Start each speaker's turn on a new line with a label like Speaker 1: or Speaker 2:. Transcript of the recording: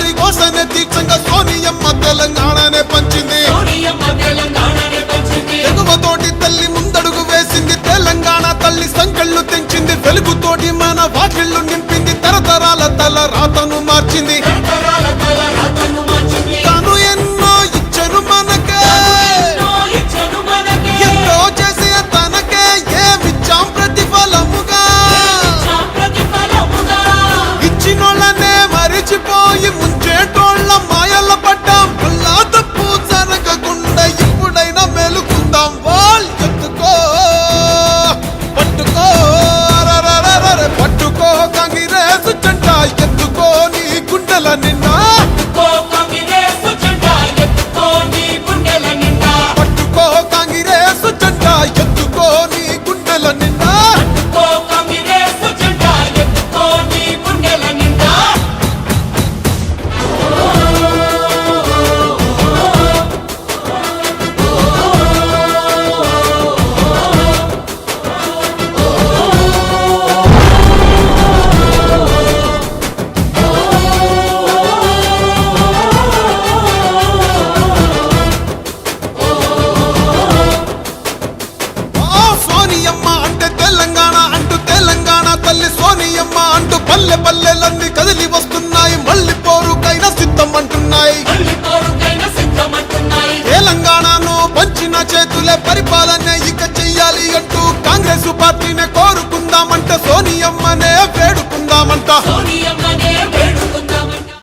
Speaker 1: అందరి కోసనే తీర్చంగా సోనియమ్మ తెలంగాణనే పంచింది. ఎగువతోటి తల్లి ముందడుగు వేసింది, తెలంగాణ తల్లి సంకెళ్ళు తెంచింది. వెలుగుతోటి మన వాకిళ్ళు నింపింది, తరతరాల తల రాతను మార్చింది. తను ఎన్నో ఇచ్చను మనకే, ఎంతో చేసి తనకే ఏమిచ్చాం ప్రతిఫలముగా. ఇచ్చినోళ్ళనే మరిచిపోయి ముంచేటోళ్ళ మాయల పడ్డాం. అల్లా తప్పు జరగకుండా ఇప్పుడైనా మేలుకుందాం. వాల్ ఎత్తుకో పట్టుకో పట్టుకో కాంగ్రెస్ జెండా ఎత్తుకో నీ గుండెల నిండా. పట్టుకో కాంగ్రెస్ జెండా ఎత్తుకో నీ గుండెల నిండా. సోనియమ్మ అంటే తెలంగాణ అంటూ, తెలంగాణ తల్లి సోనియమ్మ అంటూ పల్లె పల్లెలన్నీ కదిలి వస్తున్నాయి. మళ్ళీ పోరుకైనా సిద్ధం అంటున్నాయి. తెలంగాణను పంచిన చేతులే పరిపాలన ఇక చెయ్యాలి అంటూ కాంగ్రెస్ పార్టీనే